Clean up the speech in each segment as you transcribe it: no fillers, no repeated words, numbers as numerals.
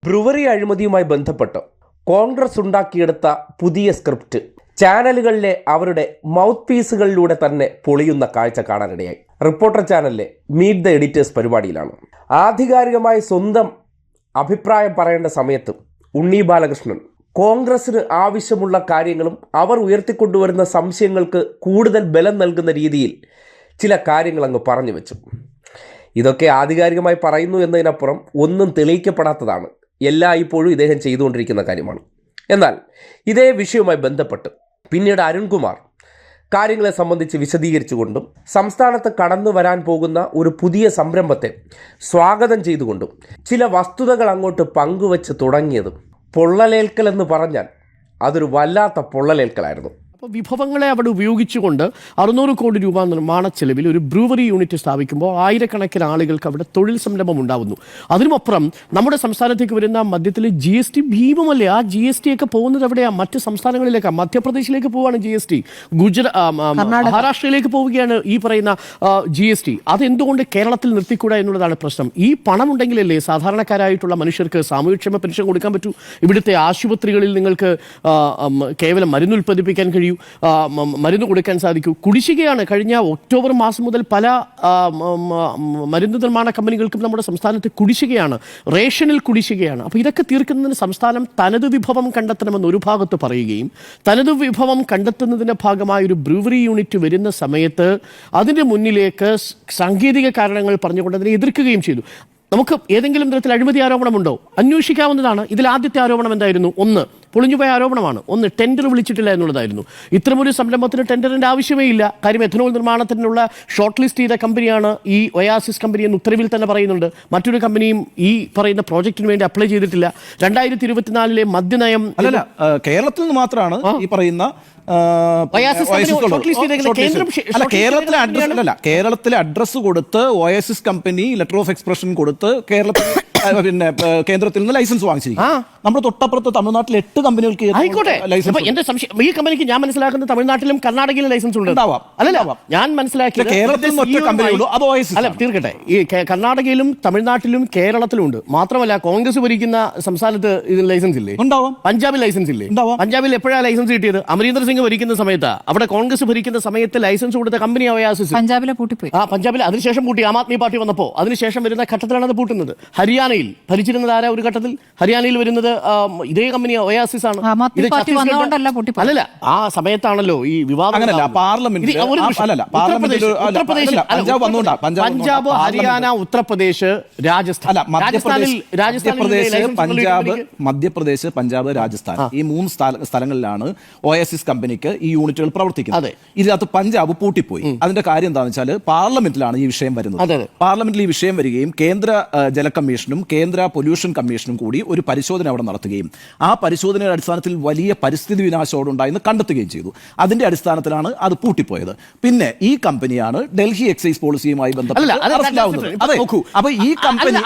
Brewery അഴിമതിയുമായി ബന്ധപ്പെട്ട് കോൺഗ്രസ് ഉണ്ടാക്കിയെടുത്ത പുതിയ സ്ക്രിപ്റ്റ് ചാനലുകളിലെ അവരുടെ മൗത്ത് പീസുകളിലൂടെ തന്നെ പൊളിയുന്ന കാഴ്ച കാണാനിടയായി. റിപ്പോർട്ടർ ചാനലിലെ മീറ്റ് ദ എഡിറ്റേഴ്സ് പരിപാടിയിലാണ് ആധികാരികമായി സ്വന്തം അഭിപ്രായം പറയേണ്ട സമയത്ത് ഉണ്ണി ബാലകൃഷ്ണൻ കോൺഗ്രസിന് ആവശ്യമുള്ള കാര്യങ്ങളും അവർ ഉയർത്തിക്കൊണ്ടുവരുന്ന സംശയങ്ങൾക്ക് കൂടുതൽ ബലം നൽകുന്ന രീതിയിൽ ചില കാര്യങ്ങൾ അങ്ങ് പറഞ്ഞു വെച്ചു. ഇതൊക്കെ ആധികാരികമായി പറയുന്നു എന്നതിനപ്പുറം ഒന്നും തെളിയിക്കപ്പെടാത്തതാണ്. ഇപ്പോഴും ഇദ്ദേഹം ചെയ്തുകൊണ്ടിരിക്കുന്ന കാര്യമാണ്. എന്നാൽ ഇതേ വിഷയവുമായി ബന്ധപ്പെട്ട് പിന്നീട് അരുൺകുമാർ കാര്യങ്ങളെ സംബന്ധിച്ച് വിശദീകരിച്ചുകൊണ്ടും സംസ്ഥാനത്ത് കടന്നു വരാൻ പോകുന്ന ഒരു പുതിയ സംരംഭത്തെ സ്വാഗതം ചെയ്തുകൊണ്ടും ചില വസ്തുതകൾ അങ്ങോട്ട് പങ്കുവച്ച് തുടങ്ങിയതും പൊള്ളലേൽക്കൽ എന്ന് പറഞ്ഞാൽ അതൊരു വല്ലാത്ത പൊള്ളലേൽക്കലായിരുന്നു. അപ്പോൾ വിഭവങ്ങളെ അവിടെ ഉപയോഗിച്ചുകൊണ്ട് 600 കോടി രൂപ നിർമ്മാണ ചെലവിൽ ഒരു ബ്രൂവറി യൂണിറ്റ് സ്ഥാപിക്കുമ്പോൾ ആയിരക്കണക്കിന് ആളുകൾക്ക് അവിടെ തൊഴിൽ സംരംഭം ഉണ്ടാകുന്നു. അതിനുമപ്പുറം നമ്മുടെ സംസ്ഥാനത്തേക്ക് വരുന്ന മദ്യത്തിൽ GST ഭീമമല്ലേ? ആ GST ഒക്കെ പോകുന്നത് എവിടെയാണ്? മറ്റ് സംസ്ഥാനങ്ങളിലേക്കാണ്. മധ്യപ്രദേശിലേക്ക് പോവുകയാണ് GST, മഹാരാഷ്ട്രയിലേക്ക് പോവുകയാണ് ഈ പറയുന്ന GST. അതെന്തുകൊണ്ട് കേരളത്തിൽ നിർത്തിക്കൂടാ എന്നുള്ളതാണ് പ്രശ്നം. ഈ പണമുണ്ടെങ്കിലല്ലേ സാധാരണക്കാരായിട്ടുള്ള മനുഷ്യർക്ക് സാമൂഹ്യക്ഷേമ പെൻഷൻ കൊടുക്കാൻ പറ്റൂ. ഇവിടുത്തെ ആശുപത്രികളിൽ നിങ്ങൾക്ക് കേവലം മരുന്ന് ഉൽപ്പാദിപ്പിക്കാൻ കഴിയും, മരുന്ന് കൊടുക്കാൻ സാധിക്കൂ. കുടിശ്ശികയാണ്. കഴിഞ്ഞ ഒക്ടോബർ മാസം മുതൽ പല മരുന്ന് നിർമ്മാണ കമ്പനികൾക്കും നമ്മുടെ സംസ്ഥാനത്ത് കുടിശ്ശികയാണ്, റേഷനിൽ കുടിശ്ശികയാണ്. അപ്പോൾ ഇതൊക്കെ തീർക്കുന്നതിന് സംസ്ഥാനം തനത് വിഭവം കണ്ടെത്തണമെന്ന് ഒരു ഭാഗത്ത് പറയുകയും തനത് വിഭവം കണ്ടെത്തുന്നതിൻ്റെ ഭാഗമായ ഒരു ബ്രൂവറി യൂണിറ്റ് വരുന്ന സമയത്ത് അതിൻ്റെ മുന്നിലേക്ക് സാങ്കേതിക കാരണങ്ങൾ പറഞ്ഞുകൊണ്ട് അതിനെ എതിർക്കുകയും ചെയ്തു. നമുക്ക് ഏതെങ്കിലും തരത്തിൽ അഴിമതി ആരോപണമുണ്ടോ? അന്വേഷിക്കാവുന്നതാണ്. ഇതിൽ ആദ്യത്തെ ആരോപണം എന്തായിരുന്നു? ഒന്ന് പൊളിഞ്ഞുപോയ ആരോപണമാണ്. ഒന്ന് ടെൻഡർ വിളിച്ചിട്ടില്ല എന്നുള്ളതായിരുന്നു. ഇത്തരമൊരു സംരംഭത്തിന് ടെൻഡറിൻ്റെ ആവശ്യമേ ഇല്ല. കാര്യം എഥനോൾ നിർമ്മാണത്തിനുള്ള ഷോർട്ട് ലിസ്റ്റ് ചെയ്ത കമ്പനിയാണ് ഈ ഒയാസിസ് കമ്പനി എന്ന് ഉത്തരവിൽ തന്നെ പറയുന്നുണ്ട്. മറ്റൊരു കമ്പനിയും ഈ പറയുന്ന പ്രോജക്റ്റിന് വേണ്ടി അപ്ലൈ ചെയ്തിട്ടില്ല. 2024 മദ്യനയം അല്ലല്ല, കേരളത്തിൽ നിന്ന് മാത്രമാണ് ഈ പറയുന്ന കേരളത്തിലെ അഡ്രസ് കൊടുത്ത് oasis company letter of expression കൊടുത്ത് കേരളത്തിൽ പിന്നെ കേന്ദ്രത്തിൽ നിന്ന് ലൈസൻസ് വാങ്ങിച്ചിരിക്കും. നമ്മുടെ തൊട്ടപ്പുറത്ത് തമിഴ്നാട്ടിൽ 8 കമ്പനികൾക്ക് എന്റെ സംശയം ഈ കമ്പനിക്ക് ഞാൻ മനസ്സിലാക്കുന്നത് തമിഴ്നാട്ടിലും കർണാടകയിലും ലൈസൻസ് ഉണ്ട്. അല്ലല്ല, ഞാൻ മനസ്സിലാക്കിയത് കേരളത്തിൽ അല്ല, തീർക്കട്ടെ. ഈ കർണാടകയിലും തമിഴ്നാട്ടിലും കേരളത്തിലും ഉണ്ട്. മാത്രമല്ല കോൺഗ്രസ് ഭരിക്കുന്ന സംസ്ഥാനത്ത് ഇതിന് ലൈസൻസ് ഇല്ലേ? ഉണ്ടാവാം. പഞ്ചാബിൽ ലൈസൻസ് ഇല്ലേ? പഞ്ചാബിൽ എപ്പോഴാണ് ലൈസൻസ് കിട്ടിയത്? അമരീന്ദർ സിംഗ് ഭരിക്കുന്ന സമയത്ത്, അവിടെ കോൺഗ്രസ് ഭരിക്കുന്ന സമയത്ത് ലൈസൻസ് കൊടുത്ത കമ്പനി ഒയാസിസ് പഞ്ചാബിലെ പൂട്ടിപ്പോയി. പഞ്ചാബിൽ അതിനുശേഷം പൂട്ടി. ആം ആദ്മി പാർട്ടി വന്നപ്പോൾ അതിനുശേഷം വരുന്ന ഘട്ടത്തിലാണ് അത് പൂട്ടുന്നത്. ഹരിയാനയിൽ ഭരിച്ചിരുന്നത് ആരാ? ഒരു ഘട്ടത്തിൽ ഹരിയാനയിൽ വരുന്നത് ഇതേ കമ്പനി ഒയാസിസ് ആണ്. അല്ലല്ല, ആ സമയത്താണല്ലോ ഈ വിവാദം. പഞ്ചാബ്, ഹരിയാന, ഉത്തർപ്രദേശ്, രാജസ്ഥാൻ. മധ്യപ്രദേശ്, പഞ്ചാബ്, രാജസ്ഥാൻ ഈ 3 സ്ഥലങ്ങളിലാണ് ഒയാസിസ് കമ്പനിക്ക് ഈ യൂണിറ്റുകൾ പ്രവർത്തിക്കുന്നത്. ഇതിനകത്ത് പഞ്ചാബ് പൂട്ടിപ്പോയി. അതിന്റെ കാര്യം എന്താണെന്ന് വെച്ചാൽ പാർലമെന്റിലാണ് ഈ വിഷയം വരുന്നത്. പാർലമെന്റിൽ ഈ വിഷയം വരികയും കേന്ദ്ര ജല കമ്മീഷനും കേന്ദ്ര പൊല്യൂഷൻ കമ്മീഷനും കൂടി ഒരു പരിശോധന അവിടെ നടത്തുകയും ആ പരിശോധനയുടെ അടിസ്ഥാനത്തിൽ വലിയ പരിസ്ഥിതി വിനാശം ഉണ്ടായെന്ന് കണ്ടെത്തുകയും ചെയ്തു. അതിന്റെ അടിസ്ഥാനത്തിലാണ് അത് പൂട്ടിപ്പോയത്. പിന്നെ ഈ കമ്പനിയാണ് ഡൽഹി എക്സൈസ് പോളിസിയുമായി ബന്ധപ്പെട്ട് അപ്പൊ ഈ കമ്പനി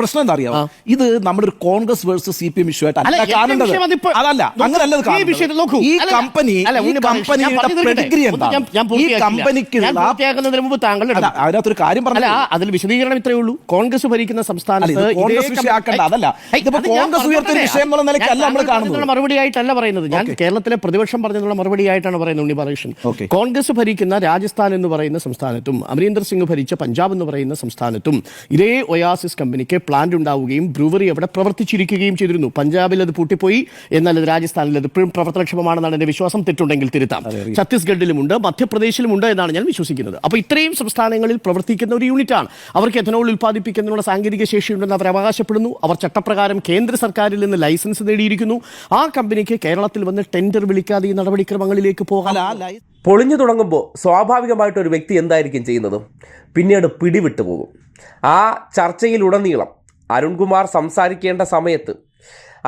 പ്രശ്നം എന്താ അറിയാമോ? ഇത് നമ്മുടെ ഒരു കോൺഗ്രസ് വേഴ്സസ് CPM ഇഷ്യൂ ആയിട്ട് അതല്ല, അങ്ങനല്ലത്. ഈ കമ്പനി അതിനകത്തൊരു കാര്യം പറഞ്ഞ അതിൽ വിശദീകരണം ഇത്രയേ ഉള്ളൂ. കോൺഗ്രസ് ഭരിക്കുന്ന സംസ്ഥാനത്ത് മറുപടിയായിട്ടല്ല പറയുന്നത്. ഞാൻ കേരളത്തിലെ പ്രതിപക്ഷം പറഞ്ഞതിനുള്ള മറുപടിയായിട്ടാണ് പറയുന്നത്. ഉണ്ണി ബാലകൃഷ്ണൻ, കോൺഗ്രസ് ഭരിക്കുന്ന രാജസ്ഥാൻ എന്ന് പറയുന്ന സംസ്ഥാനത്തും അമരീന്ദർ സിംഗ് ഭരിച്ച പഞ്ചാബ് എന്ന് പറയുന്ന സംസ്ഥാനത്തും ഇതേ ഒയാസിസ് കമ്പനിക്ക് പ്ലാന്റ് ഉണ്ടാവുകയും ബ്രൂവറി അവിടെ പ്രവർത്തിച്ചിരിക്കുകയും ചെയ്തിരുന്നു. പഞ്ചാബിൽ അത് പൂട്ടിപ്പോയി, എന്നാൽ അത് രാജസ്ഥാനിൽ അത് ഇപ്പോഴും പ്രവർത്തനക്ഷമമാണെന്നാണ് എന്റെ വിശ്വാസം. തെറ്റുണ്ടെങ്കിൽ തിരുത്താം. ഛത്തീസ്ഗഡിലുമുണ്ട്, മധ്യപ്രദേശിലുമുണ്ട് എന്നാണ് ഞാൻ വിശ്വസിക്കുന്നത്. അപ്പോൾ ഇത്രയും സംസ്ഥാനങ്ങളിൽ പ്രവർത്തിക്കുന്ന ഒരു യൂണിറ്റാണ്. അവർക്ക് എഥനോൾ ഉൽപ്പാദിപ്പിക്കുന്നതിനുള്ള സാങ്കേതിക ശേഷിയുണ്ടെന്ന് അവർ അവകാശപ്പെടുന്നു. അവർ ചട്ടപ്രകാരം കേന്ദ്ര സർക്കാരിൽ നിന്ന് ലൈസൻസ് നേടിയിരിക്കുന്നു. ആ കമ്പനിക്ക് കേരളത്തിൽ വന്ന് ടെൻഡർ വിളിക്കാതെ ഈ നടപടിക്രമങ്ങളിലേക്ക് പോകാൻ പൊളിഞ്ഞു തുടങ്ങുമ്പോൾ സ്വാഭാവികമായിട്ടൊരു വ്യക്തി എന്തായിരിക്കും ചെയ്യുന്നത്? പിന്നീട് പിടിവിട്ടു പോകും. ആ ചർച്ചയിലുടനീളം അരുൺകുമാർ സംസാരിക്കേണ്ട സമയത്ത്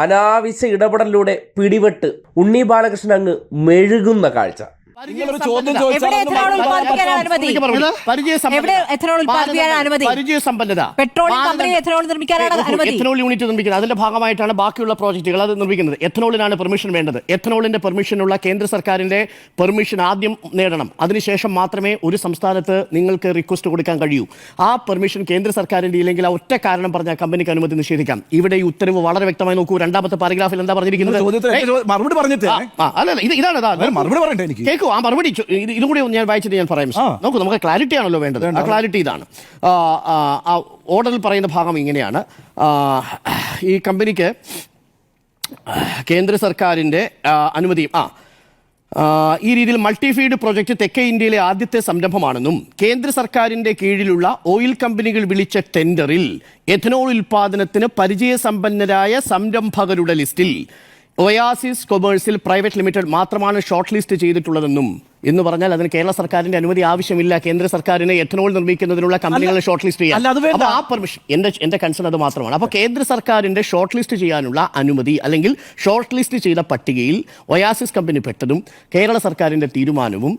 അനാവശ്യ ഇടപെടലിലൂടെ പിടിവിട്ട് ഉണ്ണി ബാലകൃഷ്ണൻ അങ്ങ് മെഴുകുന്ന കാഴ്ച. നിങ്ങളൊരു ചോദ്യം ചോദിച്ചാൽ എവിടെ എഥനോൾ ഉൽപ്പാദിപ്പിക്കാനാണ് അനുമതി? എവിടെ എഥനോൾ ഉൽപ്പാദിപ്പിക്കാനാണ് അനുമതി? പരിചയസമ്പന്നത. പെട്രോളിയം കമ്പനി എഥനോൾ നിർമ്മിക്കാനാണ് അനുമതി. എഥനോൾ യൂണിറ്റ് നിർമ്മിക്കുന്നത് അതിന്റെ ഭാഗമായിട്ടാണ് ബാക്കിയുള്ള പ്രോജക്റ്റുകൾ അത് നിർമ്മിക്കുന്നത്. എഥനോളിനാണ് പെർമിഷൻ വേണ്ടത്. എഥനോളിന്റെ പെർമിഷനുള്ള കേന്ദ്ര സർക്കാരിന്റെ പെർമിഷൻ ആദ്യം നേടണം. അതിനുശേഷം മാത്രമേ ഒരു സംസ്ഥാനത്ത് നിങ്ങൾക്ക് റിക്വസ്റ്റ് കൊടുക്കാൻ കഴിയൂ. ആ പെർമിഷൻ കേന്ദ്ര സർക്കാരിന്റെ ഇല്ലെങ്കിൽ ആ ഒറ്റ കാരണം പറഞ്ഞാൽ കമ്പനിക്ക് അനുമതി നിഷേധിക്കാം. ഇവിടെ ഈ ഉത്തരവ് വളരെ വ്യക്തമായി നോക്കൂ. രണ്ടാമത്തെ പാരഗ്രാഫിൽ എന്താ പറഞ്ഞിരിക്കുന്നത്? മറുപടി പറഞ്ഞിട്ട് മറുപടി പറയട്ടെ എനിക്ക് കേൾക്കൂ. ആ മറുപടി ഇതും കൂടി ഞാൻ വായിച്ചിട്ട് ഞാൻ പറയാം. നോക്കൂ, നമുക്ക് ക്ലാരിറ്റി ആണല്ലോ വേണ്ടത്. ആ ക്ലാരിറ്റി ഇതാണ്. ആ ഓർഡറിൽ പറയുന്ന ഭാഗം ഇങ്ങനെയാണ്. ഈ കമ്പനിക്ക് കേന്ദ്ര സർക്കാരിൻ്റെ അനുമതി ഈ രീതിയിൽ മൾട്ടിഫീഡ് പ്രോജക്റ്റ് തെക്കേ ഇന്ത്യയിലെ ആദ്യത്തെ സംരംഭമാണെന്നും കേന്ദ്ര സർക്കാരിന്റെ കീഴിലുള്ള ഓയിൽ കമ്പനികൾ വിളിച്ച ടെൻഡറിൽ എഥനോൾ ഉൽപാദനത്തിന് പരിചയസമ്പന്നരായ സംരംഭകരുടെ ലിസ്റ്റിൽ ഒയാസിസ് കൊമേഴ്സ്യൽ പ്രൈവറ്റ് ലിമിറ്റഡ് മാത്രമാണ് ഷോർട്ട് ലിസ്റ്റ് ചെയ്തിട്ടുള്ളതെന്നും എന്ന് പറഞ്ഞാൽ അതിന് കേരള സർക്കാരിന്റെ അനുമതി ആവശ്യമില്ല. കേന്ദ്ര സർക്കാരിന് എഥനോൾ നിർമ്മിക്കുന്നതിനുള്ള കമ്പനികളെ ഷോർട്ട് ലിസ്റ്റ് ചെയ്യാൻ ആ പെർമിഷൻ എന്റെ കൺസേൺ അത് മാത്രമാണ്. അപ്പോൾ കേന്ദ്ര സർക്കാരിന്റെ ഷോർട്ട് ലിസ്റ്റ് ചെയ്യാനുള്ള അനുമതി അല്ലെങ്കിൽ ഷോർട്ട് ലിസ്റ്റ് ചെയ്ത പട്ടികയിൽ ഒയാസിസ് കമ്പനി പെട്ടതും കേരള സർക്കാരിന്റെ തീരുമാനവും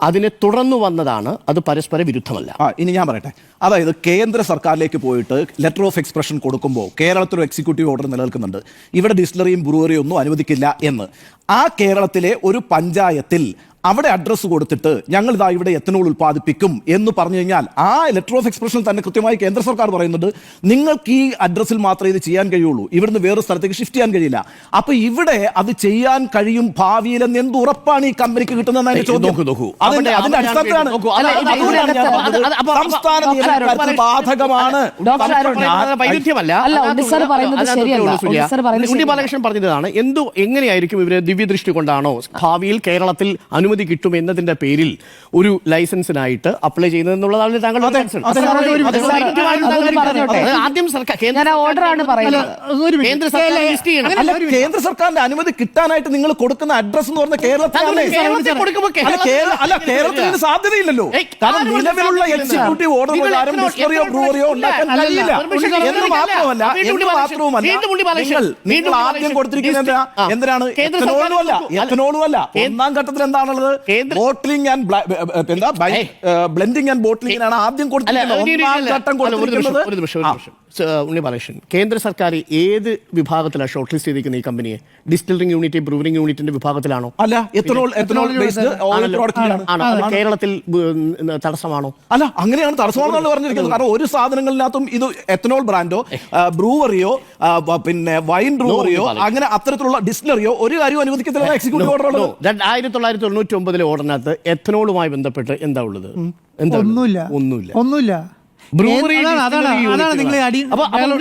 അതിനെ തുടർന്നു വന്നതാണ്. അത് പരസ്പര വിരുദ്ധമല്ല. ഇനി ഞാൻ പറയട്ടെ, അതായത് കേന്ദ്ര സർക്കാരിലേക്ക് പോയിട്ട് ലെറ്റർ ഓഫ് എക്സ്പ്രഷൻ കൊടുക്കുമ്പോൾ കേരളത്തിൽ ഒരു എക്സിക്യൂട്ടീവ് ഓർഡർ നിലനിൽക്കുന്നുണ്ട്, ഇവിടെ ഡിസ്റ്റിലറിയും ബ്രൂവറിയും ഒന്നും അനുവദിക്കില്ല എന്ന്. ആ കേരളത്തിലെ ഒരു പഞ്ചായത്തിൽ അവിടെ അഡ്രസ്സ് കൊടുത്തിട്ട് ഞങ്ങൾ ഇതാ ഇവിടെ എത്തനോൾ ഉൽപ്പാദിപ്പിക്കും എന്ന് പറഞ്ഞു കഴിഞ്ഞാൽ ആ ലെറ്റർ ഓഫ് എക്സ്പ്രഷനിൽ തന്നെ കൃത്യമായി കേന്ദ്ര സർക്കാർ പറയുന്നുണ്ട് നിങ്ങൾക്ക് ഈ അഡ്രസ്സിൽ മാത്രമേ ഇത് ചെയ്യാൻ കഴിയുള്ളൂ, ഇവിടുന്ന് വേറൊരു സ്ഥലത്തേക്ക് ഷിഫ്റ്റ് ചെയ്യാൻ കഴിയില്ല. അപ്പൊ ഇവിടെ അത് ചെയ്യാൻ കഴിയും ഭാവിയിൽ എന്ന് എന്ത് ഉറപ്പാണ് ഈ കമ്പനിക്ക് കിട്ടുന്നതെന്ന് ചോദ്യം. അതിന്റെ അടിസ്ഥാനത്തിലാണ് സംസ്ഥാന നിയമങ്ങൾക്ക് ബാധകമാണ്. ബാലകൃഷ്ണൻ പറഞ്ഞതാണ് എങ്ങനെയായിരിക്കും ഇവര് ദിവ്യദൃഷ്ടി കൊണ്ടാണോ ഭാവിയിൽ കേരളത്തിൽ അനുമതി കിട്ടും എന്നതിന്റെ പേരിൽ ഒരു ലൈസൻസിനായിട്ട് അപ്ലൈ ചെയ്യുന്നത് എന്നുള്ളതാണ് താങ്കളുടെ കൺസേൺ. ആദ്യം കേന്ദ്ര സർക്കാരിന്റെ അനുമതി കിട്ടാനായിട്ട് നിങ്ങൾ കൊടുക്കുന്ന അഡ്രസ് എന്ന് പറഞ്ഞ കേരളത്തിൽ സാധ്യതയില്ലല്ലോ. കാരണം നിലവിലുള്ള എക്സിക്യൂട്ടീവ് ഓർഡർ പ്രകാരം ഡിസ്റ്റിലറിയോ ബ്രൂവറിയോ ഉണ്ടാക്കാൻ കഴിയില്ല എന്ന് മാത്രമല്ല നിങ്ങൾ ആദ്യം കൊടുത്തിരിക്കുന്നത് എന്തിനാണ്? എത്തനോളും അല്ല. ഒന്നാം ഘട്ടത്തിൽ എന്താണുള്ളത്? ബോട്ട്ലിംഗ് ആൻഡ് ബ്ലെൻഡിംഗ് ആൻഡ് ബോട്ട്ലിംഗിനാണ് ആദ്യം കൊടുത്തിരിക്കുന്നത്. ഉണ്ണിബാലകൃഷ്ണൻ, കേന്ദ്ര സർക്കാർ ഏത് വിഭാഗത്തിലാണ് ഷോർട്ട് ലിസ്റ്റ് ചെയ്തിരിക്കുന്നത് ഈ കമ്പനിയെ? ഡിസ്റ്റിലറിംഗ് യൂണിറ്റ്, ബ്രൂവറിംഗ് യൂണിറ്റിന്റെ വിഭാഗത്തിലാണോ? അല്ല, കേരളത്തിൽ തടസ്സമാണോ? അല്ല, അങ്ങനെയാണ് തടസ്സമാണെന്നാണ് പറഞ്ഞിരിക്കുന്നത്. കാരണം ഒരു സാധനങ്ങളിനകത്തും ഇത് എത്തനോൾ ബ്രാൻഡോ ബ്രൂവറിയോ പിന്നെ വൈൻ ബ്രൂവറിയോ അങ്ങനെ അത്തരത്തിലുള്ള ഡിസ്റ്റിലറിയോ ഒരു കാര്യവും അനുവദിക്കത്തില്ല. എക്സിക്യൂട്ടീവ് ഓർഡർ 1999 ഓർഡിനകത്ത് എഥനോളുമായി ബന്ധപ്പെട്ട് എന്താ ഉള്ളത്? ഒന്നുമില്ല.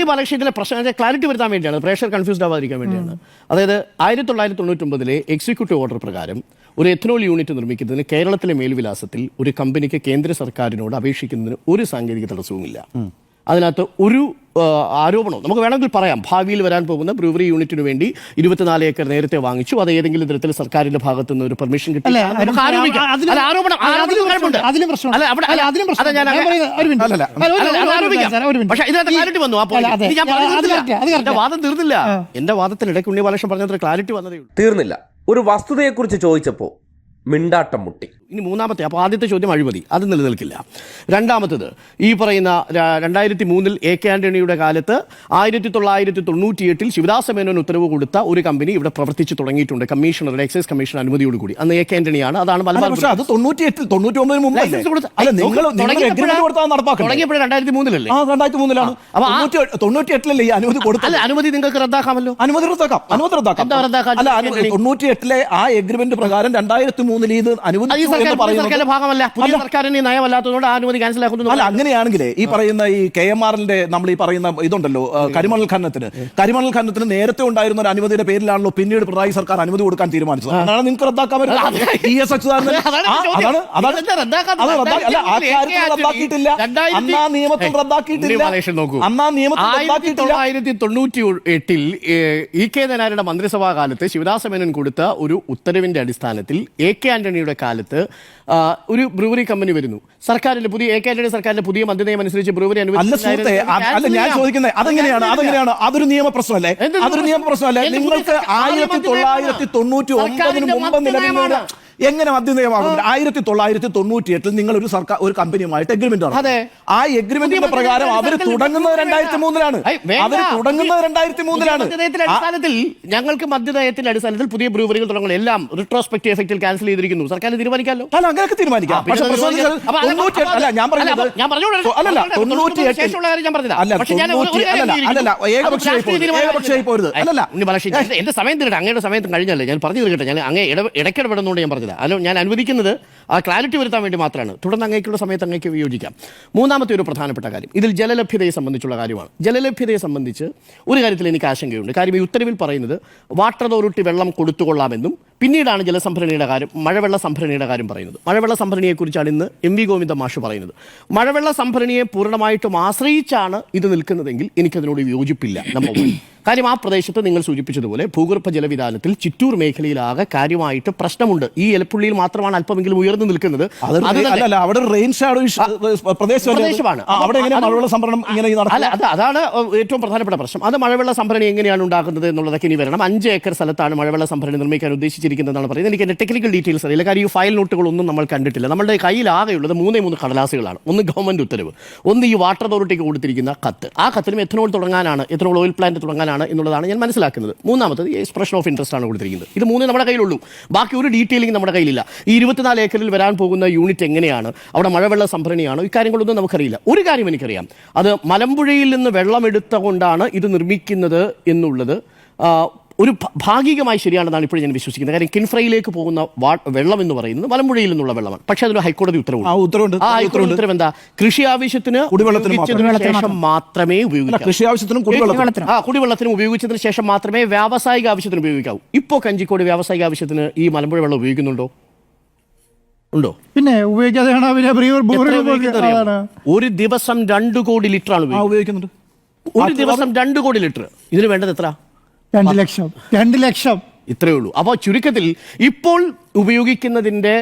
ബാലകൃഷ്ണന്റെ പ്രശ്നം ക്ലാരിറ്റി വരുത്താൻ വേണ്ടിയാണ്, പ്രേക്ഷകർ കൺഫ്യൂസ്ഡ് ആവാതിരിക്കാൻ വേണ്ടിയാണ്. അതായത് 1999 എക്സിക്യൂട്ടീവ് ഓർഡർ പ്രകാരം ഒരു എഥനോൾ യൂണിറ്റ് നിർമ്മിക്കുന്നതിന് കേരളത്തിലെ മേൽവിലാസത്തിൽ ഒരു കമ്പനിക്ക് കേന്ദ്ര സർക്കാരിനോട് അപേക്ഷിക്കുന്നതിന് ഒരു സാങ്കേതിക തടസ്സവുമില്ല. അതിനകത്ത് ഒരു ആരോപണം നമുക്ക് വേണമെങ്കിൽ പറയാം. ഭാവിയിൽ വരാൻ പോകുന്ന ബ്രൂവറി യൂണിറ്റിന് വേണ്ടി 24 ഏക്കർ നേരത്തെ വാങ്ങിച്ചു, അത് ഏതെങ്കിലും തരത്തിൽ സർക്കാരിന്റെ ഭാഗത്ത് നിന്ന് ഒരു പെർമിഷൻ കിട്ടി. വാദം തീർന്നില്ല. എന്റെ വാദത്തിനിടയ്ക്ക് ഉണ്ണിബാലകൃഷ്ണൻ പറഞ്ഞത്ര ക്ലാരിറ്റി വന്നതേ ഉള്ളൂ. തീർന്നില്ല. ഒരു വസ്തുതയെക്കുറിച്ച് ചോദിച്ചപ്പോൾ മിണ്ടാട്ടം മുട്ടി. ഇനി മൂന്നാമത്തെ, അപ്പോൾ ആദ്യത്തെ ചോദ്യം അഴിമതി, അത് നിലനിൽക്കില്ല. രണ്ടാമത്തത് ഈ പറയുന്ന 2003 AK ആന്റണിയുടെ കാലത്ത് 1998 ശിവദാസ മേനോൻ ഉത്തരവ് കൊടുത്ത ഒരു കമ്പനി ഇവിടെ പ്രവർത്തിച്ചു തുടങ്ങിയിട്ടുണ്ട്, കമ്മീഷണറുടെ എക്സൈസ് കമ്മീഷൻ അനുമതിയോടുകൂടി. അന്ന് AK ആന്റണിയാണ്. അതാണ് തുടങ്ങിയപ്പോഴേ 2003 ഈ അനുമതി കൊടുത്തത്. അനുമതി നിങ്ങൾക്ക് റദ്ദാക്കാമല്ലോ. അനുമതി റദ്ദാക്കാം. 98 ആ എഗ്രിമെന്റ് പ്രകാരം 2003 ഇത് അനുവദിച്ചു എന്ന് പറയുന്നത് ഭാഗമല്ല, പുതിയ സർക്കാരിന് നയമല്ലാത്തതുകൊണ്ട് ആ അനുമതി ക്യാൻസൽ ആക്കുന്നു. അല്ല, അങ്ങനെയാണെങ്കിൽ ഈ പറയുന്ന ഈ KMRന്റെ നമ്മൾ ഈ പറയുന്ന ഇതുണ്ടല്ലോ, കരിമണൽ ഖനനത്തിന് നേരത്തെ ഉണ്ടായിരുന്ന ഒരു അനുമതിയുടെ പേരിലാണല്ലോ പിന്നീട് പിണറായി സർക്കാർ അനുമതി കൊടുക്കാൻ തീരുമാനിച്ചത്. അതാണ് നിങ്ങൾക്ക് റദ്ദാക്കാൻ പറ്റില്ല. നിയമത്തിൽ റദ്ദാക്കിയിട്ടില്ല. 1998 EK നായരുടെ മന്ത്രിസഭാ കാലത്ത് ശിവദാസ മേനോൻ കൊടുത്ത ഒരു ഉത്തരവിന്റെ അടിസ്ഥാനത്തിൽ AK ആന്റണിയുടെ കാലത്ത് ഒരു ബ്രൂവറി കമ്പനി വരുന്നു. സർക്കാരിന്റെ പുതിയ AK ആന്റണി സർക്കാരിന്റെ പുതിയ മദ്യനയം അനുസരിച്ച് ബ്രൂവറി ഞാൻ ചോദിക്കുന്നത് അതെങ്ങനെയാണ്? അതൊരു നിയമപ്രശ്നമല്ലേ? നിങ്ങൾക്ക് 1999 മുമ്പ് നിലവിൽ എങ്ങനെ മദ്യനയമാകും? 1998 നിങ്ങൾ ഒരു കമ്പനിയുമായിട്ട് എഗ്രിമെന്റ് നടത്തി. ആ എഗ്രിമെന്റിന്റെ പ്രകാരം അവർ തുടങ്ങുന്നത് 2003-ലാണ്. അടിസ്ഥാനത്തിൽ ഞങ്ങൾക്ക് മദ്യനയത്തിന്റെ അടിസ്ഥാനത്തിൽ പുതിയ ബ്രൂവറികൾ തുടങ്ങണം. എല്ലാം റിട്രോസ്പെക്റ്റീവ് എഫക്റ്റിൽ ക്യാൻസൽ ചെയ്തിരിക്കുന്നു. സർക്കാർ തീരുമാനിക്കാമല്ലോ. അല്ല, അങ്ങനെയൊക്കെ തീരുമാനിക്കാം. പക്ഷേ എന്റെ സമയം തീരട്ടെ. അങ്ങയുടെ സമയത്ത് കഴിഞ്ഞല്ലേ ഞാൻ പറഞ്ഞു തീർക്കട്ടെ. ഞാൻ അങ്ങേ ഇടയ്ക്കിടപെടുന്നതുകൊണ്ട് ഞാൻ പറഞ്ഞില്ല. അല്ല, ഞാൻ അനുവദിക്കുന്നത് ആ ക്ലാരിറ്റി വരുത്താൻ വേണ്ടി മാത്രമാണ്. തുടർന്ന് അങ്ങേക്കുള്ള സമയത്ത് അങ്ങേക്ക് വിയോജിക്കാം. മൂന്നാമത്തെ ഒരു പ്രധാനപ്പെട്ട കാര്യം ഇതിൽ ജലലഭ്യതയെ സംബന്ധിച്ചുള്ള കാര്യമാണ്. ജലലഭ്യതയെ സംബന്ധിച്ച് ഒരു കാര്യത്തിൽ എനിക്ക് ആശങ്കയുണ്ട്. കാര്യം ഈ ഉത്തരവിൽ പറയുന്നത് വാട്ടർ അതോറിറ്റി വെള്ളം കൊടുത്തുകൊള്ളാമെന്നും പിന്നീടാണ് ജലസംഭരണിയുടെ കാര്യം, മഴവെള്ള സംഭരണിയുടെ കാര്യം പറയുന്നത്. മഴവെള്ള സംഭരണിയെക്കുറിച്ചാണ് ഇന്ന് MV ഗോവിന്ദ മാഷ് പറയുന്നത്. മഴവെള്ള സംഭരണിയെ പൂർണ്ണമായിട്ടും ആശ്രയിച്ചാണ് ഇത് നിൽക്കുന്നതെങ്കിൽ എനിക്കതിനോട് യോജിപ്പില്ല. നമ്പർ 1. കാര്യം ആ പ്രദേശത്ത് നിങ്ങൾ സൂചിപ്പിച്ചതുപോലെ ഭൂഗർഭ ജലവിധാനത്തിൽ ചിറ്റൂർ മേഖലയിലാകെ കാര്യമായിട്ട് പ്രശ്നമുണ്ട്. ഈ എലപ്പുള്ളിയിൽ മാത്രമാണ് അല്പമെങ്കിലും ഉയർന്നു നിൽക്കുന്നത്. പ്രദേശമാണ്. അതാണ് ഏറ്റവും പ്രധാനപ്പെട്ട പ്രശ്നം. അത് മഴവെള്ള സംഭരണി എങ്ങനെയാണ് ഉണ്ടാക്കുന്നത് എന്നുള്ളതൊക്കെ ഇനി വരണം. 5 ഏക്കർ സ്ഥലത്താണ് മഴവെള്ള സംഭരണി നിർമ്മിക്കാൻ ഉദ്ദേശിച്ചിരിക്കുന്നതെന്നാണ് പറയുന്നത്. എനിക്ക് എൻ്റെ ടെക്നിക്കൽ ഡീറ്റെയിൽസ് അറിയില്ല. കാര്യം ഈ ഫയൽ നോട്ടുകളൊന്നും നമ്മൾ കണ്ടിട്ടില്ല. നമ്മുടെ കയ്യിലാകെയുള്ളത് 3 കടലാസുകളാണ്. ഒന്ന് ഗവൺമെന്റ് ഉത്തരവ്, ഒന്ന് ഈ വാട്ടർ അതോറിറ്റിക്ക് കൊടുത്തിരിക്കുന്ന കത്ത്. ആ കത്തിലും എഥനോൾ തുടങ്ങാനാണ്, എഥനോൾ ഓയിൽ പ്ലാന്റ് തുടങ്ങാനാണ് എന്നുള്ളതാണ് ഞാൻ മനസ്സിലാക്കുന്നത്. മൂന്നാമത്തത് ഈ എക്സ്പ്രഷൻ ഓഫ് ഇൻട്രസ്റ്റ് ആണ് കൊടുത്തിരിക്കുന്നത്. ഇത് 3 നമ്മുടെ കയ്യിലുള്ളൂ. ബാക്കി ഒരു ഡീറ്റെയിലിംഗ് നമ്മുടെ കയ്യിലില്ല. ഈ 24 ഏക്കറിൽ വരാൻ പോകുന്ന യൂണിറ്റ് എങ്ങനെയാണ്, അവിടെ മഴവെള്ള സംഭരണിയാണോ, ഇക്കാര്യങ്ങളൊന്നും നമുക്കറിയില്ല. ഒരു കാര്യം എനിക്കറിയാം, അത് മലമ്പുഴയിൽ നിന്ന് വെള്ളമെടുത്തുകൊണ്ടാണ് ഇത് നിർമ്മിക്കുന്നത് എന്നുള്ളത് ഒരു ഭാഗികമായി ശരിയാണെന്നാണ് ഇപ്പോഴും ഞാൻ വിശ്വസിക്കുന്നത്. കാര്യം കിൻഫ്രയിലേക്ക് പോകുന്ന വെള്ളം എന്ന് പറയുന്നത് മലമ്പുഴയിൽ നിന്നുള്ള വെള്ളമാണ്. പക്ഷേ അതിന് ഹൈക്കോടതി ഉത്തരവുണ്ട്. ആ ഹൈക്കോടതി ഉത്തരവ് എന്താ? കൃഷി ആവശ്യത്തിന് ശേഷം മാത്രമേ ഉപയോഗിക്കാവൂ. കുടിവെള്ളത്തിന് ഉപയോഗിച്ചതിന് ശേഷം മാത്രമേ വ്യാവസായിക ആവശ്യത്തിന് ഉപയോഗിക്കാവൂ. ഇപ്പോൾ കഞ്ചിക്കോട് വ്യാവസായിക ആവശ്യത്തിന് ഈ മലമ്പുഴ വെള്ളം ഉപയോഗിക്കുന്നുണ്ടോ? ഉണ്ടോ? പിന്നെ ഉപയോഗിക്കാതെയാണ് ഒരു ദിവസം 2 കോടി ലിറ്ററാണ് ഉപയോഗിക്കുന്നത്. ഒരു ദിവസം 2 കോടി ലിറ്റർ. ഇതിന് വേണ്ടത് എത്ര? 2 ലക്ഷം. ഇത്രയേ ഉള്ളൂ. അപ്പോൾ ചുരുക്കത്തിൽ ഇപ്പോൾ ഉപയോഗിക്കുന്നതിന്റെ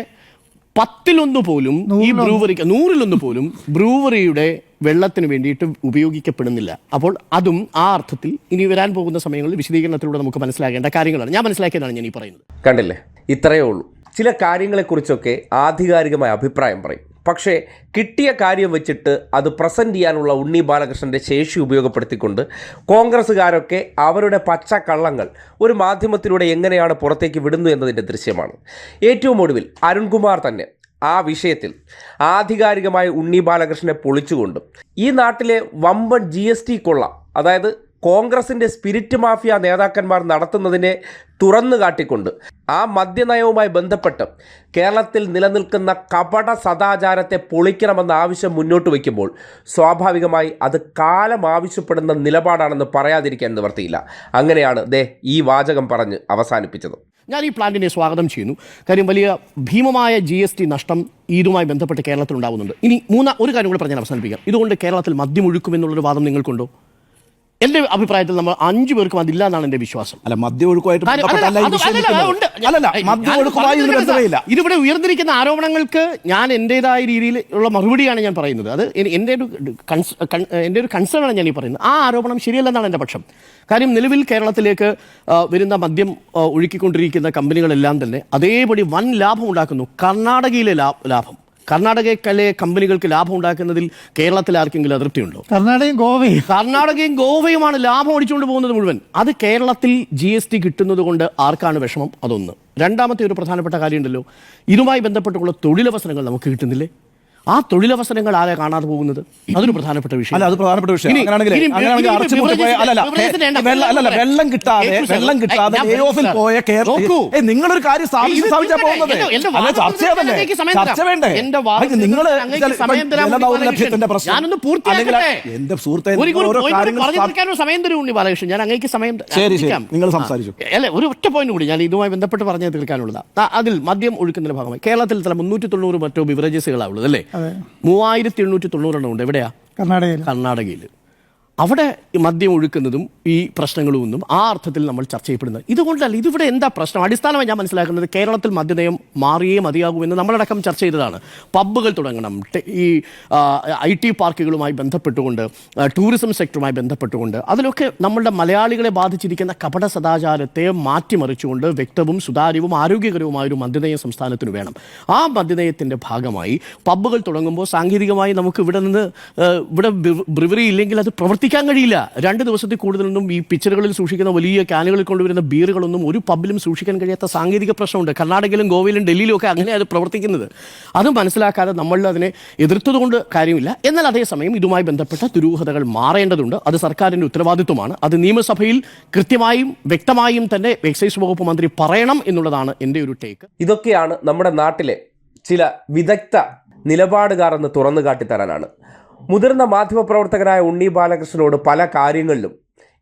10 പോലും ഈ ബ്രൂവറിക്ക് 100 പോലും ബ്രൂവറിയുടെ വെള്ളത്തിന് വേണ്ടിയിട്ട് ഉപയോഗിക്കപ്പെടുന്നില്ല. അപ്പോൾ അതും ആ അർത്ഥത്തിൽ ഇനി വരാൻ പോകുന്ന സമയങ്ങളിൽ വിശദീകരണത്തിലൂടെ നമുക്ക് മനസ്സിലാക്കേണ്ട കാര്യങ്ങളാണ്. ഞാൻ മനസ്സിലാക്കിയതാണ് ഞാൻ ഈ പറയുന്നത്. കണ്ടില്ലേ, ഇത്രയേ ഉള്ളൂ. ചില കാര്യങ്ങളെക്കുറിച്ചൊക്കെ ആധികാരികമായ അഭിപ്രായം പറയും. പക്ഷേ കിട്ടിയ കാര്യം വെച്ചിട്ട് അത് പ്രസൻറ്റ് ചെയ്യാനുള്ള ഉണ്ണി ബാലകൃഷ്ണൻ്റെ ശേഷി ഉപയോഗപ്പെടുത്തിക്കൊണ്ട് കോൺഗ്രസ്സുകാരൊക്കെ അവരുടെ പച്ചക്കള്ളങ്ങൾ ഒരു മാധ്യമത്തിലൂടെ എങ്ങനെയാണ് പുറത്തേക്ക് വിടുന്നു എന്നതിൻ്റെ ദൃശ്യമാണ്. ഏറ്റവും ഒടുവിൽ അരുൺകുമാർ തന്നെ ആ വിഷയത്തിൽ ആധികാരികമായി ഉണ്ണി ബാലകൃഷ്ണനെ പൊളിച്ചുകൊണ്ടും ഈ നാട്ടിലെ വമ്പൻ GST കൊള്ള, അതായത് കോൺഗ്രസിൻ്റെ സ്പിരിറ്റ് മാഫിയ നേതാക്കന്മാർ നടത്തുന്നതിനെ തുറന്നു കാട്ടിക്കൊണ്ട് ആ മദ്യനയവുമായി ബന്ധപ്പെട്ട് കേരളത്തിൽ നിലനിൽക്കുന്ന കപട സദാചാരത്തെ പൊളിക്കണമെന്ന ആവശ്യം മുന്നോട്ട് വയ്ക്കുമ്പോൾ സ്വാഭാവികമായി അത് കാലം ആവശ്യപ്പെടുന്ന നിലപാടാണെന്ന് പറയാതിരിക്കാൻ നിവർത്തിയില്ല. അങ്ങനെയാണ് ഈ വാചകം പറഞ്ഞ് അവസാനിപ്പിച്ചത്. ഞാൻ ഈ പ്ലാന്റിനെ സ്വാഗതം ചെയ്യുന്നു. കാര്യം വലിയ ഭീമമായ GST നഷ്ടം ഇതുമായി ബന്ധപ്പെട്ട് കേരളത്തിൽ ഉണ്ടാകുന്നുണ്ട്. ഇനി ഒരു കാര്യം കൂടെ പറഞ്ഞാൽ അവസാനിപ്പിക്കാം. ഇതുകൊണ്ട് കേരളത്തിൽ മദ്യം ഒഴുക്കുമെന്നുള്ളൊരു വാദം നിങ്ങൾക്കുണ്ടോ? എന്റെ അഭിപ്രായത്തിൽ നമ്മൾ 5 പേർക്കും അതില്ല എന്നാണ് എന്റെ വിശ്വാസം. അല്ല, മദ്യമൊഴുക്കുമായിട്ട് ഇതിവിടെ ഉയർന്നിരിക്കുന്ന ആരോപണങ്ങൾക്ക് ഞാൻ എന്റേതായ രീതിയിലുള്ള മറുപടിയാണ് ഞാൻ പറയുന്നത്. അത് എൻ്റെ ഒരു കൺസേൺ ആണ് ഞാൻ ഈ പറയുന്നത്. ആ ആരോപണം ശരിയല്ലെന്നാണ് എൻ്റെ പക്ഷം. കാര്യം നിലവിൽ കേരളത്തിലേക്ക് വരുന്ന മദ്യം ഒഴുക്കിക്കൊണ്ടിരിക്കുന്ന കമ്പനികളെല്ലാം തന്നെ അതേപടി വൻ ലാഭം ഉണ്ടാക്കുന്നു. കർണാടകയിലെ ലാഭം, കർണാടകയിലെ കമ്പനികൾക്ക് ലാഭം ഉണ്ടാക്കുന്നതിൽ കേരളത്തിൽ ആർക്കെങ്കിലും അതൃപ്തിയുണ്ടോ? കർണാടകയും ഗോവയുമാണ് ലാഭം അടിച്ചുകൊണ്ട് പോകുന്നത് മുഴുവൻ. അത് കേരളത്തിൽ GST കിട്ടുന്നത് കൊണ്ട് ആർക്കാണ് വിഷമം? അതൊന്ന്. രണ്ടാമത്തെ ഒരു പ്രധാനപ്പെട്ട കാര്യമുണ്ടല്ലോ, ഇതുമായി ബന്ധപ്പെട്ടുള്ള തൊഴിലവസരങ്ങൾ നമുക്ക് കിട്ടുന്നില്ലേ? ആ തൊഴിലവസരങ്ങൾ ആരെ കാണാതെ പോകുന്നത്? അതൊരു പ്രധാനപ്പെട്ട വിഷയം. നിങ്ങളൊരു കാര്യം എന്റെ സുഹൃത്തെ സമയം തരൂ ഉണ്ണി ബാലകൃഷ്ണൻ. ഞാൻ അങ്ങേക്ക് സമയം നിങ്ങൾ സംസാരിച്ചു. അല്ലെ, ഒരു ഒറ്റ പോയിന്റ് കൂടി ഞാൻ ഇതുമായി ബന്ധപ്പെട്ട് പറഞ്ഞു തീർക്കാനുള്ളതാണ്. അതിൽ മദ്യം ഒഴുക്കുന്നതിന്റെ ഭാഗമായി കേരളത്തിൽ 390 മറ്റോ ബിവറേജസുകളാണുള്ളത് അല്ലേ? 3890 ഉണ്ട്. എവിടെയാ? കർണാടകയിൽ. അവിടെ മദ്യം ഒഴുക്കുന്നതും ഈ പ്രശ്നങ്ങളും ഒന്നും ആ അർത്ഥത്തിൽ നമ്മൾ ചർച്ച ചെയ്യപ്പെടുന്നത്. ഇതുകൊണ്ടല്ല, ഇതിവിടെ എന്താ പ്രശ്നം? അടിസ്ഥാനമായി ഞാൻ മനസ്സിലാക്കുന്നത് കേരളത്തിൽ മദ്യനയം മാറിയേ മതിയാകൂ എന്ന് നമ്മളടക്കം ചർച്ച ചെയ്തതാണ്. പബ്ബുകൾ തുടങ്ങണം, ഈ IT പാർക്കുകളുമായി ബന്ധപ്പെട്ടുകൊണ്ട്, ടൂറിസം സെക്ടറുമായി ബന്ധപ്പെട്ടുകൊണ്ട്, അതിലൊക്കെ നമ്മളുടെ മലയാളികളെ ബാധിച്ചിരിക്കുന്ന കപട സദാചാരത്തെ മാറ്റിമറിച്ചുകൊണ്ട് വ്യക്തവും സുതാര്യവും ആരോഗ്യകരവുമായൊരു മദ്യനയം സംസ്ഥാനത്തിന് വേണം. ആ മദ്യനയത്തിൻ്റെ ഭാഗമായി പബ്ബുകൾ തുടങ്ങുമ്പോൾ സാങ്കേതികമായി നമുക്ക് ഇവിടെ ബ്രിവറി ഇല്ലെങ്കിൽ അത് പ്രവർത്തിക്കാൻ കഴിയില്ല. 2 ദിവസത്തിൽ കൂടുതലൊന്നും ഈ പിക്ചറുകളിൽ സൂക്ഷിക്കുന്ന വലിയ ക്യാനുകളിൽ കൊണ്ടുവരുന്ന ബീറുകളൊന്നും ഒരു പബ്ബിലും സൂക്ഷിക്കാൻ കഴിയാത്ത സാങ്കേതിക പ്രശ്നമുണ്ട്. കർണാടകയിലും ഗോവയിലും ഡൽഹിയിലും ഒക്കെ അങ്ങനെ അത് പ്രവർത്തിക്കുന്നത്. അത് മനസ്സിലാക്കാതെ നമ്മൾ അതിനെ എതിർത്തതുകൊണ്ട് കാര്യമില്ല. എന്നാൽ അതേസമയം ഇതുമായി ബന്ധപ്പെട്ട ദുരൂഹതകൾ മാറേണ്ടതുണ്ട്. അത് സർക്കാരിൻ്റെ ഉത്തരവാദിത്വമാണ്. അത് നിയമസഭയിൽ കൃത്യമായും വ്യക്തമായും തന്നെ എക്സൈസ് വകുപ്പ് മന്ത്രി പറയണം എന്നുള്ളതാണ് എൻ്റെ ഒരു ടേക്ക്. ഇതൊക്കെയാണ് നമ്മുടെ നാട്ടിലെ ചില വിദഗ്ധ നിലപാടുകാർ എന്ന് തുറന്നു കാട്ടിത്തരാനാണ്. മുതിർന്ന മാധ്യമപ്രവർത്തകനായ ഉണ്ണി ബാലകൃഷ്ണനോട് പല കാര്യങ്ങളിലും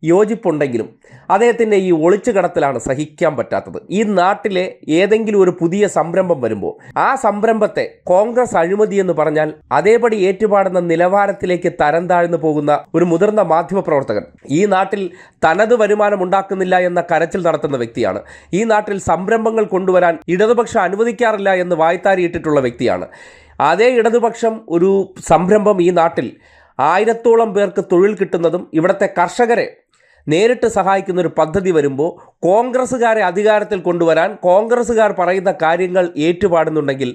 യോജിപ്പുണ്ടെങ്കിലും അദ്ദേഹത്തിൻ്റെ ഈ ഒളിച്ചു കടത്തിലാണ് സഹിക്കാൻ പറ്റാത്തത്. ഈ നാട്ടിലെ ഏതെങ്കിലും ഒരു പുതിയ സംരംഭം വരുമ്പോൾ ആ സംരംഭത്തെ കോൺഗ്രസ് അഴിമതി എന്ന് പറഞ്ഞാൽ അതേപടി ഏറ്റുപാടുന്ന നിലവാരത്തിലേക്ക് തരം താഴ്ന്നു പോകുന്ന ഒരു മുതിർന്ന മാധ്യമപ്രവർത്തകൻ ഈ നാട്ടിൽ തനത് വരുമാനം ഉണ്ടാക്കുന്നില്ല എന്ന കരച്ചിൽ നടത്തുന്ന വ്യക്തിയാണ്. ഈ നാട്ടിൽ സംരംഭങ്ങൾ കൊണ്ടുവരാൻ ഇടതുപക്ഷം അനുവദിക്കാറില്ല എന്ന് വായ്ത്താരിയിട്ടിട്ടുള്ള വ്യക്തിയാണ്. അതേ ഇടതുപക്ഷം ഒരു സംരംഭം ഈ നാട്ടിൽ 1000-ഓളം പേർക്ക് തൊഴിൽ കിട്ടുന്നതും ഇവിടുത്തെ കർഷകരെ നേരിട്ട് സഹായിക്കുന്ന ഒരു പദ്ധതി വരുമ്പോൾ കോൺഗ്രസ്സുകാരെ അധികാരത്തിൽ കൊണ്ടുവരാൻ കോൺഗ്രസ്സുകാർ പറയുന്ന കാര്യങ്ങൾ ഏറ്റുപാടുന്നുണ്ടെങ്കിൽ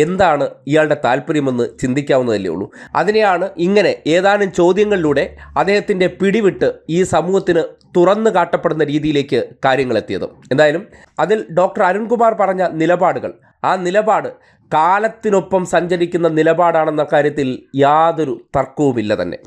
എന്താണ് ഇയാളുടെ താല്പര്യമെന്ന് ചിന്തിക്കാവുന്നതല്ലേ ഉള്ളൂ. അതിനെയാണ് ഇങ്ങനെ ഏതാനും ചോദ്യങ്ങളിലൂടെ അദ്ദേഹത്തിൻ്റെ പിടിവിട്ട് ഈ സമൂഹത്തിന് തുറന്നു കാട്ടപ്പെടുന്ന രീതിയിലേക്ക് കാര്യങ്ങളെത്തിയത്. എന്തായാലും അതിൽ ഡോക്ടർ അരുൺകുമാർ പറഞ്ഞ നിലപാടുകൾ, ആ നിലപാട് കാലത്തിനൊപ്പം സഞ്ചരിക്കുന്ന നിലപാടാണെന്ന കാര്യത്തിൽ യാതൊരു തർക്കവുമില്ല തന്നെ.